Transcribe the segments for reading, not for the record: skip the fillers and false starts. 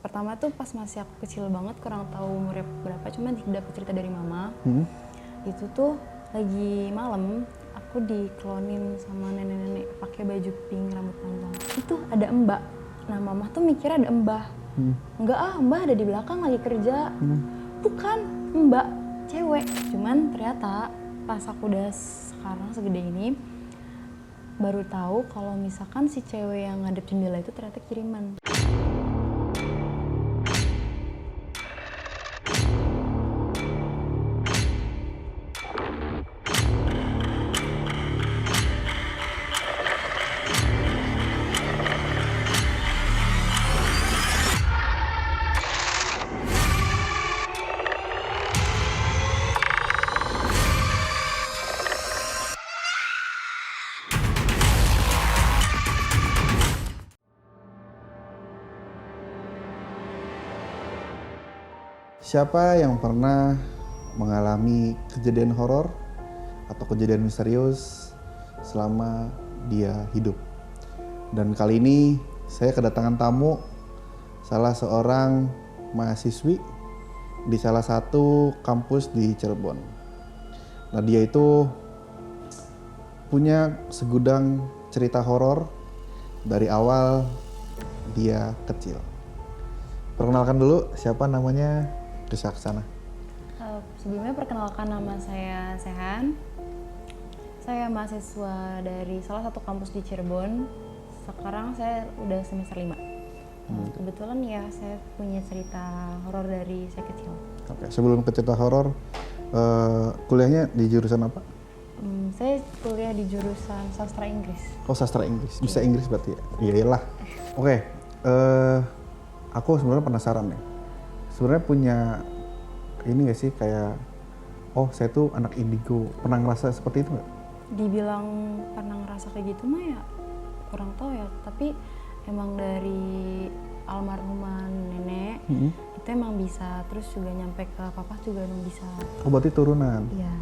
pertama tuh pas masih aku kecil banget, kurang tahu umurnya berapa, cuman dapat cerita dari mama. Itu tuh lagi malam aku diklonin sama nenek-nenek pakai baju pink rambut panjang. Itu ada mbak. Nah mama tuh mikirnya ada mbah. Enggak mbak ada di belakang lagi kerja. Bukan, mbak cewek. Cuman ternyata pas aku udah sekarang segede ini baru tahu kalau misalkan si cewek yang ngadep jendela itu ternyata kiriman. Siapa yang pernah mengalami kejadian horor atau kejadian misterius selama dia hidup? Dan kali ini saya kedatangan tamu, salah seorang mahasiswi di salah satu kampus di Cirebon. Nah dia itu punya segudang cerita horor dari awal dia kecil. Perkenalkan dulu siapa namanya? Bisa ke sana. Sebelumnya perkenalkan, nama saya Sehan. Saya mahasiswa dari salah satu kampus di Cirebon. Sekarang saya udah semester 5. Kebetulan ya saya punya cerita horor dari saya kecil. Oke, sebelum ke cerita horor, kuliahnya di jurusan apa? Saya kuliah di jurusan sastra Inggris. Oh, sastra Inggris. Bisa Inggris berarti ya? Iyalah. Oke, aku sebenarnya penasaran nih. Sebenarnya punya ini nggak sih kayak, oh saya tuh anak indigo, pernah ngerasa seperti itu nggak? Dibilang pernah ngerasa kayak gitu mah ya kurang tahu ya, tapi emang dari almarhumah nenek itu emang bisa, terus juga nyampe ke papa juga emang bisa. Oh berarti turunan? Iya.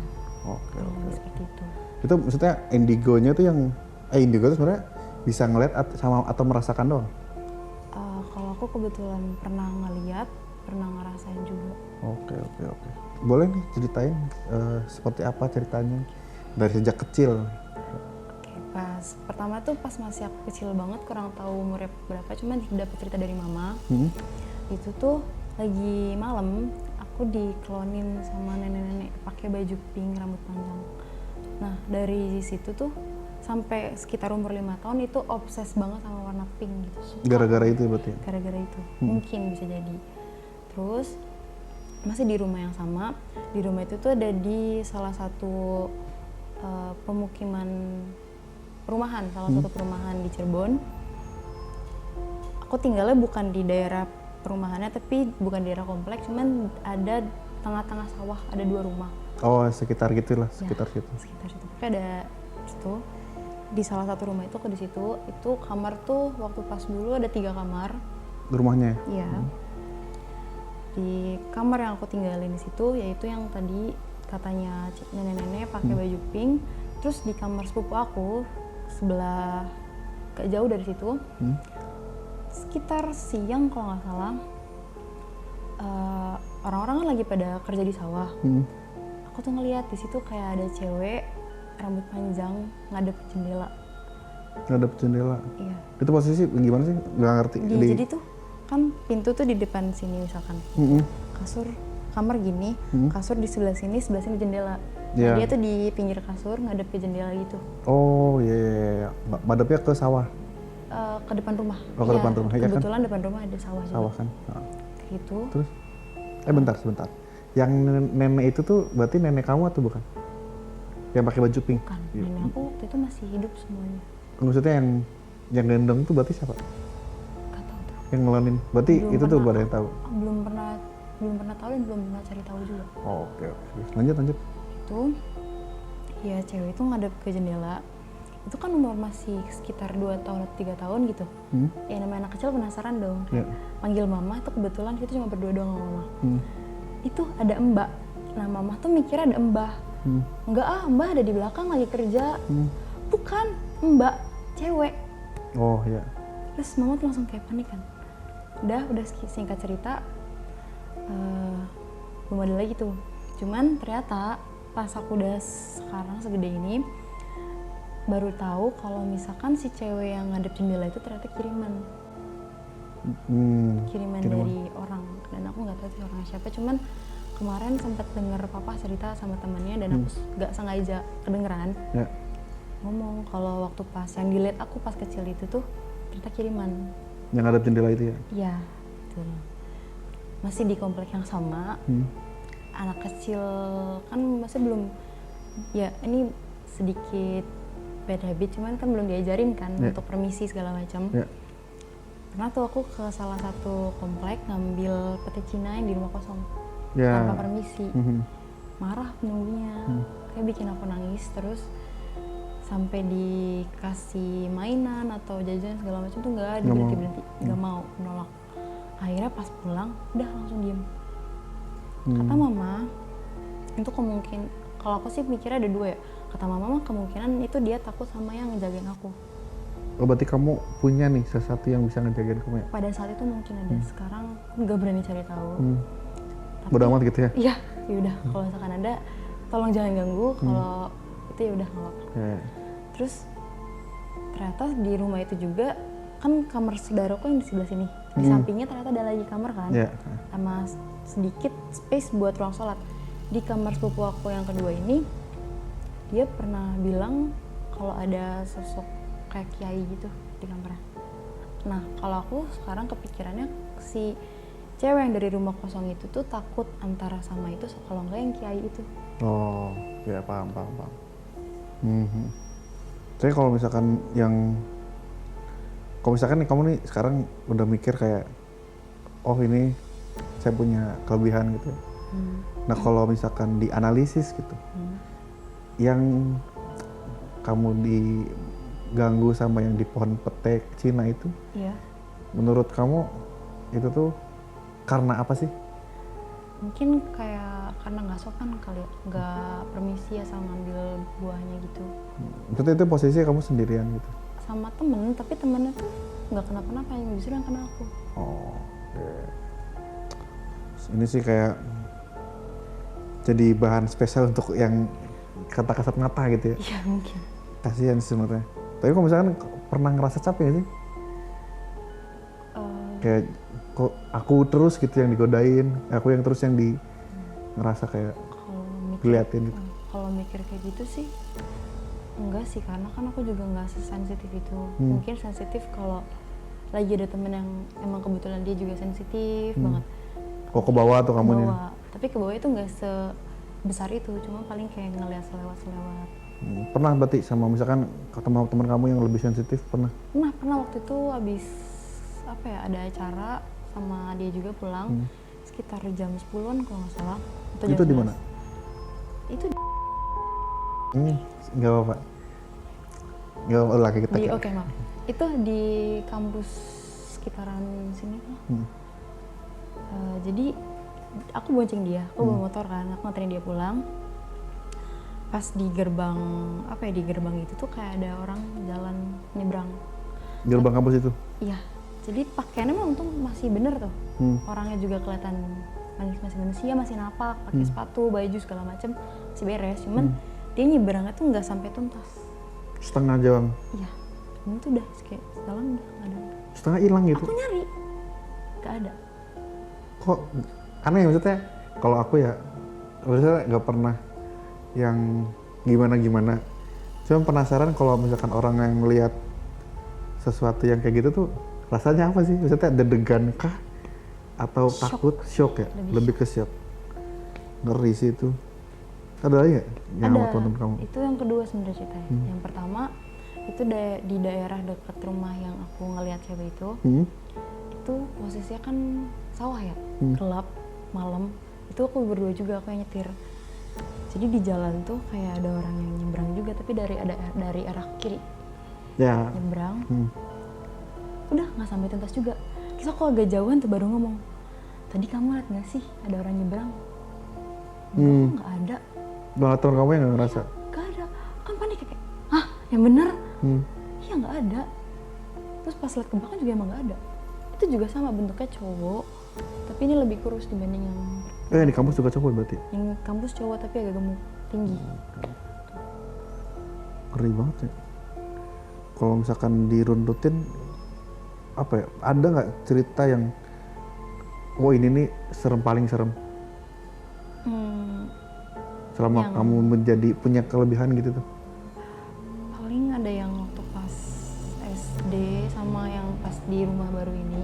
Oke. Seperti itu. Itu maksudnya indigonya tuh yang, indigo tuh sebenarnya bisa ngeliat sama atau merasakan doang? Kalau aku kebetulan pernah ngeliat, pernah ngerasain juga. Oke. Boleh nih ceritain seperti apa ceritanya dari sejak kecil? Oke, pertama tuh pas masih aku kecil banget, kurang tahu umurnya berapa, cuman dapat cerita dari mama. Itu tuh lagi malam aku diklonin sama nenek-nenek pakai baju pink rambut panjang. Nah dari situ tuh sampai sekitar umur 5 tahun itu obses banget sama warna pink gitu. Gara-gara itu berarti? Gara-gara itu, mungkin bisa jadi. Terus masih di rumah yang sama, di rumah itu tuh ada di salah satu pemukiman perumahan, salah satu perumahan di Cirebon. Aku tinggalnya bukan di daerah perumahannya, tapi bukan di daerah kompleks, cuman ada tengah-tengah sawah, ada 2 rumah. Oh sekitar gitulah, sekitar ya, situ. Sekitar situ, tapi ada situ. Di salah satu rumah itu aku di situ, itu kamar tuh waktu pas dulu ada 3 kamar. Rumahnya? Iya. Di kamar yang aku tinggalin di situ, yaitu yang tadi katanya nenek-nenek pakai baju pink. Terus di kamar sepupu aku sebelah gak jauh dari situ, sekitar siang kalau nggak salah, orang-orang kan lagi pada kerja di sawah. Aku tuh ngeliat di situ kayak ada cewek rambut panjang ngadep jendela. Ngadep jendela? Iya. Itu posisi gimana sih? Nggak ngerti. Jadi tuh kan pintu tuh di depan sini misalkan, kasur kamar gini, kasur di sebelah sini jendela. Nah, dia tuh di pinggir kasur ngadep ke jendela gitu. Oh iya. Madepnya ke sawah? Ke depan rumah. Oh ke depan rumah, ya kan? Kebetulan depan rumah ada sawah juga. Sawah kan? Gitu. Terus? Sebentar. Yang nenek itu tuh berarti nenek kamu atau bukan? Yang pakai baju pink? Bukan, nenek aku waktu itu masih hidup semuanya. Maksudnya yang gendong tuh berarti siapa? Gak tahu tuh. Yang ngelonin, berarti Belum itu tuh baru yang tahu? Belum pernah tahu dan belum pernah cari tahu juga. Oh, oke. Lanjut. Itu, ya cewek itu ngadep ke jendela. Itu kan umur masih sekitar 2 tahun atau 3 tahun gitu. Ya namanya anak kecil penasaran dong. Panggil mama, itu kebetulan kita cuma berdua doang sama mama. Itu ada mbak. Nah mama tuh mikirnya ada mbah. Enggak mbak ada di belakang lagi kerja. Bukan, mbak cewek. Oh iya. Terus mama tuh langsung kayak panik kan. udah singkat cerita belum ada lagi tuh. Cuman ternyata pas aku udah sekarang segede ini baru tahu kalau misalkan si cewek yang ngadep jendela itu ternyata kiriman dari orang, dan aku nggak tahu sih orangnya siapa. Cuman kemarin sempat denger papa cerita sama temannya, dan aku nggak sengaja kedengeran ngomong kalau waktu pas yang dilihat aku pas kecil itu tuh ternyata kiriman yang ngadep jendela itu ya? Iya, betul. Masih di komplek yang sama. Anak kecil kan masih belum, ya ini sedikit bad habit, cuman kan belum diajarin kan untuk permisi segala macam. Pernah tuh aku ke salah satu komplek ngambil pete Cina yang di rumah kosong tanpa permisi. Marah penunggunya, kayak bikin aku nangis terus. Sampai dikasih mainan atau jajan segala macam tuh nggak berhenti, nggak mau, menolak. Akhirnya pas pulang udah langsung diem. Kata mama itu kemungkinan, kalau aku sih mikirnya ada dua ya. Kata mama kemungkinan itu dia takut sama yang ngejagain aku. Oh, berarti kamu punya nih sesuatu yang bisa ngejagain kamu ya? Pada saat itu mungkin ada, sekarang nggak berani cari tahu. Bodo amat gitu ya? Iya, yaudah kalau misalkan ada tolong jangan ganggu, kalau itu ya udah nggak apa-apa. Terus ternyata di rumah itu juga kan kamar saudaraku yang di sebelah sini, di sampingnya ternyata ada lagi kamar kan, sama sedikit space buat ruang sholat. Di kamar sepupu aku yang kedua ini, dia pernah bilang kalau ada sosok kayak kiai gitu di kamarnya. Nah kalau aku sekarang kepikirannya si cewek yang dari rumah kosong itu tuh takut antara sama itu, kalau enggak yang kiai itu. Oh ya, paham. Jadi kalau misalkan nih kamu nih sekarang udah mikir kayak, oh ini saya punya kelebihan gitu. Nah kalau misalkan dianalisis gitu, yang kamu diganggu sama yang di pohon petek Cina itu, menurut kamu itu tuh karena apa sih? Mungkin kayak karena nggak sopan kali ya, nggak permisi ya sama ngambil buahnya gitu. Itu posisi kamu sendirian gitu? Sama temen, tapi temennya tuh nggak kenapa-napa, yang justru yang kena aku. Oh, ini sih kayak jadi bahan spesial untuk yang kata kasat mata gitu ya? Iya mungkin. Kasihan sih sebenarnya. Tapi kalau misalkan pernah ngerasa capek gak sih? Kayak kok aku terus gitu yang digodain, aku yang terus yang ngerasa kayak diliatin gitu. Kalau mikir kayak gitu sih enggak sih, karena kan aku juga nggak sesensitif itu. Mungkin sensitif kalau lagi ada temen yang emang kebetulan dia juga sensitif banget. Kok ke bawah tuh kamunya? Tapi ke bawah itu nggak sebesar itu, cuma paling kayak ngeliat selewat-selewat. Pernah berarti sama misalkan ketemu teman kamu yang lebih sensitif, pernah? Pernah waktu itu abis ada acara sama dia juga pulang sekitar jam 10-an kalau nggak salah. Itu di mana? Itu nggak apa-apa. Nggak apa-apa lagi kita. Oke, maaf. Itu di kampus sekitaran sini lah. Jadi aku bonceng dia, aku bawa motor kan, aku nganterin dia pulang. Pas di gerbang di gerbang itu tuh kayak ada orang jalan nyebrang. Gerbang kampus itu? Iya. Jadi pakaiannya mah untung masih bener tuh. Orangnya juga kelihatan masih manusia, masih napak, pakai sepatu, baju segala macem masih beres. Cuman dia nyebrangnya tuh nggak sampai tuntas. Setengah jalan? Iya. Ini tuh udah kayak jalan udah nggak ada. Setengah hilang gitu? Aku nyari, nggak ada. Kok aneh maksudnya? Kalau aku ya, maksudnya nggak pernah yang gimana-gimana. Cuma penasaran kalau misalkan orang yang melihat sesuatu yang kayak gitu tuh rasanya apa sih? Maksudnya deg-degan kah? Atau Shock. takut? Shock ya? Lebih ke shock. Ngeri sih itu. Ada lagi nggak yang sama teman-teman kamu? Itu yang kedua sebenarnya ceritanya. Yang pertama itu di daerah dekat rumah yang aku ngelihat cewek itu. Itu posisinya kan sawah ya, gelap, malam. Itu aku berdua juga, aku yang nyetir. Jadi di jalan tuh kayak ada orang yang nyebrang juga, tapi dari arah kiri. Ya. Nyebrang. Udah nggak sampai tuntas juga. Terus aku agak jauhan tuh baru ngomong, tadi kamu lihat nggak sih ada orang nyebrang? Nggak ada. Nah, teman kamu yang nggak ngerasa? Nggak ada. Kan panik kayak, hah yang bener? Iya nggak ada. Terus pas lihat ke belakang juga emang nggak ada. itu juga sama bentuknya cowok, tapi ini lebih kurus dibanding yang di kampus juga cowok berarti? Yang kampus cowok tapi agak gemuk, tinggi. Ngeri banget ya. Kalau misalkan diruntutin, apa ya, ada nggak cerita yang, oh ini nih paling serem? Selama kamu punya kelebihan gitu tuh? Paling ada yang waktu pas SD sama yang pas di rumah baru ini.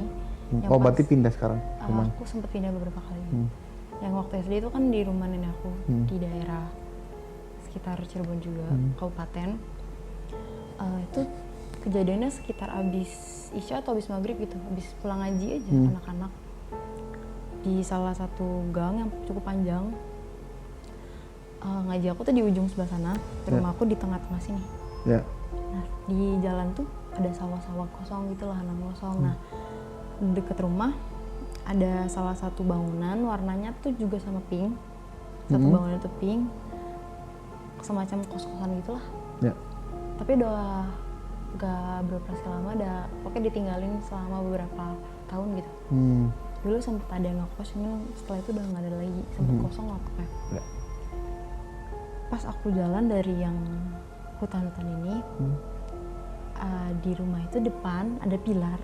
Oh berarti pindah sekarang rumah? Aku sempat pindah beberapa kali. Yang waktu SD itu kan di rumah nenek aku di daerah sekitar Cirebon juga, kabupaten. Itu kejadiannya sekitar abis Isya atau abis maghrib gitu, abis pulang ngaji aja anak-anak. Di salah satu gang yang cukup panjang. Ngaji aku tuh di ujung sebelah sana, rumah aku di tengah-tengah sini. Nah di jalan tuh ada sawah-sawah kosong gitu, lahan kosong. Nah deket rumah ada salah satu bangunan warnanya tuh juga sama pink. Satu bangunan itu pink, semacam kos-kosan gitulah. Tapi udah gak beroperasi lama, pokoknya ditinggalin selama beberapa tahun gitu. Dulu sempet ada yang ngekos, cuman setelah itu udah gak ada lagi, sempet kosong lah pokoknya. Pas aku jalan dari yang hutan-hutan ini, di rumah itu depan ada pilar,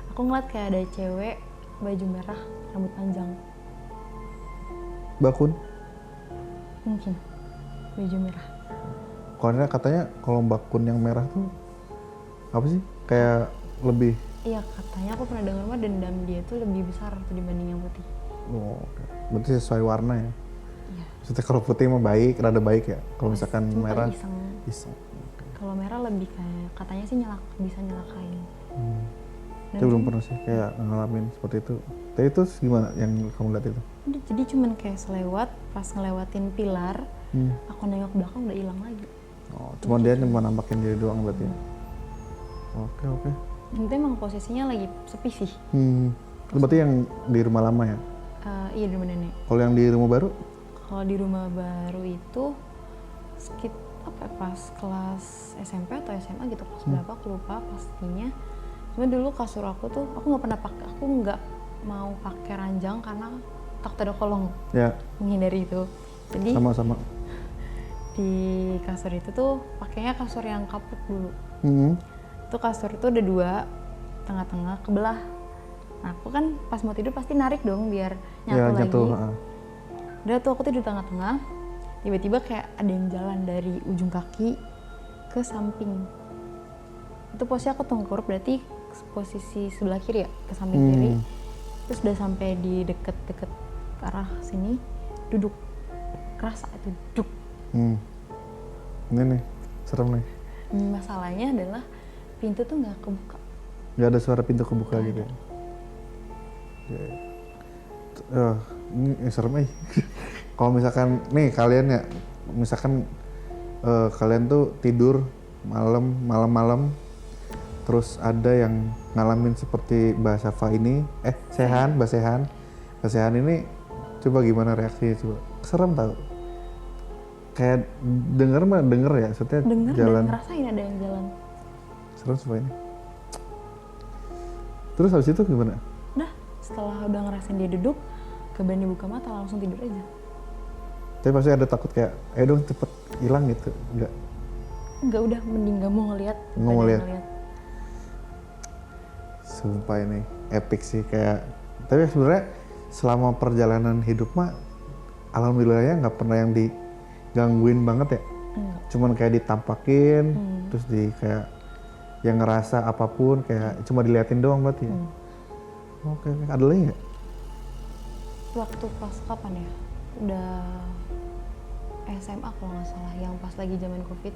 aku ngeliat kayak ada cewek baju merah, rambut panjang. Bakun? Mungkin, baju merah. Karena katanya kalau bakun yang merah tuh, apa sih, kayak lebih... Iya katanya, aku pernah dengar mah dendam dia tuh lebih besar dibanding yang putih. Oh, berarti sesuai warna ya? Maksudnya kalau putih mah baik, rada baik ya. Kalau misalkan merah, iseng. Kalau merah lebih kayak, katanya sih bisa nyelakain. Saya belum pernah sih kayak ngalamin seperti itu. Tapi itu gimana yang kamu lihat itu? Jadi cuman kayak selewat, pas ngelewatin pilar, aku nengok belakang udah hilang lagi. Oh, cuma dia cuma nampakin diri doang berarti ya? Oke. Itu emang posisinya lagi sepi sih. Itu berarti yang di rumah lama ya? Iya, di rumah nenek. Kalau yang di rumah baru? Kalau di rumah baru itu pas kelas SMP atau SMA gitu, kelas berapa aku lupa pastinya. Cuma dulu kasur aku tuh aku nggak mau pakai ranjang karena takut ada kolong. Menghindari itu. Jadi sama di kasur itu tuh pakainya kasur yang kapuk dulu. Itu kasur itu ada 2, tengah-tengah kebelah. Nah aku kan pas mau tidur pasti narik dong biar nyatu lagi. Udah tuh aku tidur di tengah-tengah, tiba-tiba kayak ada yang jalan dari ujung kaki ke samping. Itu posisi aku tengkurap, berarti posisi sebelah kiri ya, ke samping kiri. Terus udah sampai di deket-deket arah sini, duduk. Kerasa itu duduk. Ini nih, serem nih. Masalahnya adalah pintu tuh nggak kebuka. Nggak ada suara pintu kebuka gitu ya? Ini serem Kalau misalkan nih kalian ya, misalkan kalian tuh tidur malam-malam, terus ada yang ngalamin seperti Mbak Safa ini, Mbak Sehan ini, coba gimana reaksinya coba? Serem tau? Kayak denger ya, maksudnya jalan. Dan ngerasain ada yang jalan. Serem supaya ini. Terus habis itu gimana? Setelah udah ngerasain dia duduk, gak berani buka mata, langsung tidur aja. Tapi pasti ada takut kayak, ayo dong cepet hilang gitu, enggak? Enggak, udah mending gak mau ngeliat. Nggak mau lihat. Sumpah ini epic sih kayak, tapi sebenarnya selama perjalanan hidup mah, alhamdulillahnya nggak pernah yang digangguin banget ya. Cuman kayak ditampakin, terus kayak yang ngerasa apapun kayak cuma diliatin doang berarti ya. Oke. Ada lagi nggak? Waktu pas kapan ya? Udah SMA kalau nggak salah, yang pas lagi zaman COVID.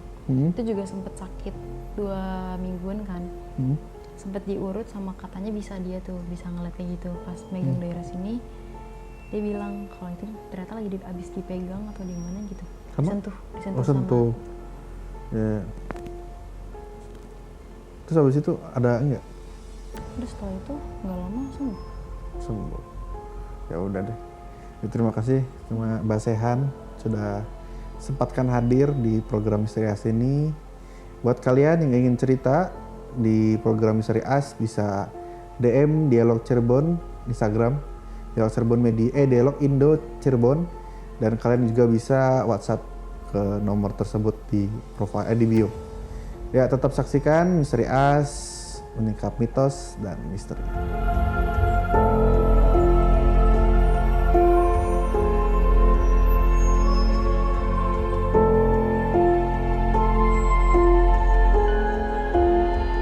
Itu juga sempet sakit 2 mingguan kan. Sempet diurut sama katanya bisa ngeliat kayak gitu. Pas megang daerah sini, dia bilang kalau itu ternyata lagi abis dipegang atau di mana gitu. Disentuh sentuh. Ya. Terus habis itu ada enggak? Terus setelah itu nggak lama sembuh. Ya udah deh. Terima kasih sama Mbak Sehan sudah sempatkan hadir di program Misteri As ini. Buat kalian yang ingin cerita di program Misteri As bisa DM Dialog Cirebon Instagram, Dialog Cirebon Media, Dialog Indo Cirebon, dan kalian juga bisa WhatsApp ke nomor tersebut di profile di bio. Ya, tetap saksikan Misteri As, menyingkap mitos dan misteri.